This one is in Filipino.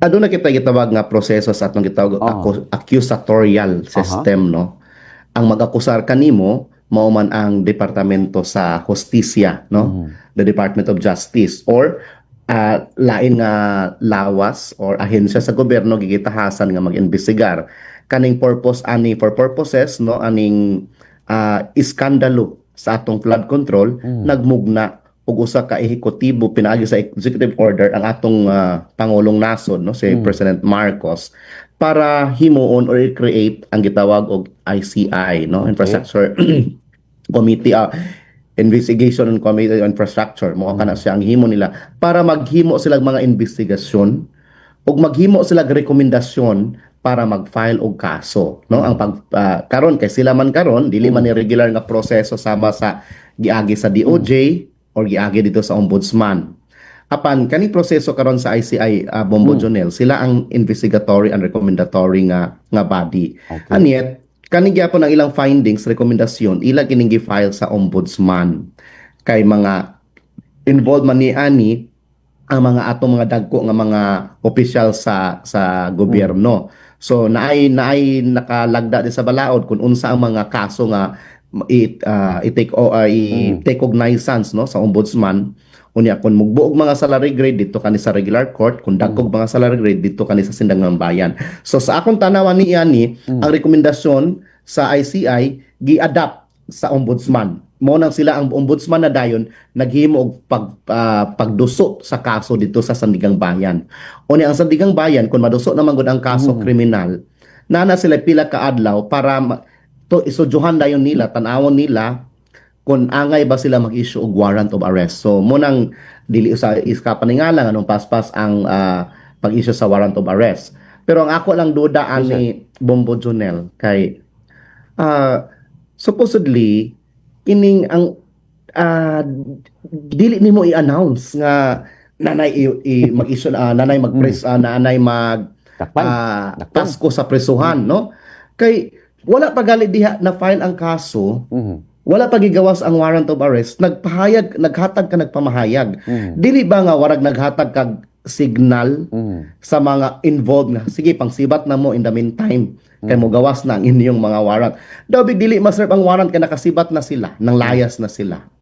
Aduna kita gitawag nga proseso sa atong gitawag accusatorial Aha. system, no? Ang mag-akusar kanimo mao man ang departamento sa hustisya, no? Mhm. The Department of Justice or lain nga lawas or ahensya sa gobyerno gigitahasan nga mag-imbestigar kaning purpose ani for purposes, no, aning iskandalo sa atong flood control Mhm. nagmugna ug usa ka ehekutibo pinaagi sa executive order ang atong pangulong nasod, no, si Mhm. President Marcos, para himuon or i-create ang gitawag og ICI, no, Okay. Infrastructure Committee, Investigation and Committee on Infrastructure, mo kana Mhm. siya ang himo nila para maghimo silang mga investigasyon ug maghimo sila rekomendasyon para mag-file og kaso, no, ang Mhm. pag karon kay sila man karon dili man Mhm. ni regular nga proseso sama sa giagi sa DOJ Mhm. or giagi dito sa ombudsman. Apan kani proseso karon sa ICI, Bombo Mhm. Jonel, sila ang investigatory and recommendatory nga body. Okay. Aniet kani gyapon ang ilang findings, rekomendasyon ila kining gi-file sa ombudsman kay mga involved man ni ani ang mga atong mga dagko nga mga opisyal sa Mhm. gobyerno. So naay nakalagda din sa balaod kung unsa ang mga kaso nga Mhm. i-take cognizance, no, sa ombudsman. Unya kung mugbuog mga salary grade dito kani sa regular court, kung dagkog Mhm. mga salary grade dito kani sa sindangang bayan. So sa akong tanawan ni ani ang Mhm. rekomendasyon sa ICI gi-adapt sa ombudsman. Mo nang sila ang ombudsman na dayon naghimo og pagduso sa kaso dito sa Sandigang Bayan. Unya ang Sandigang Bayan kung maduso naman gud ang kaso Mhm. kriminal, nana sila pila ka adlaw para to isudyohan dayon nila, tan-awon nila kung angay ba sila mag-issue og warrant of arrest. So mo nang dili sa iska paningala nganong paspas ang pag-issue sa warrant of arrest. Pero ang ako lang duda Yes, sir. ani Bombo Junel kay supposedly kining ang ah, dili nimo i-announce nga nanay mag-issue, nanay Mhm. mag-press, nanay mag Takpan. Takpan. pasko sa presuhan, Mhm. no, kay wala pa gali diha na file ang kaso, Mhm. wala pa gigawas ang warrant of arrest, naghatag ka nagpamahayag. Mhm. Dili ba nga warag naghatag kag signal Mhm. sa mga involved nga sige pangsibat na mo in the meantime kay mo Mhm. gawas na ang inyong mga warrant. Daw dili ma-serve ang warrant kay nakasibat na sila, nang Mhm. layas na sila.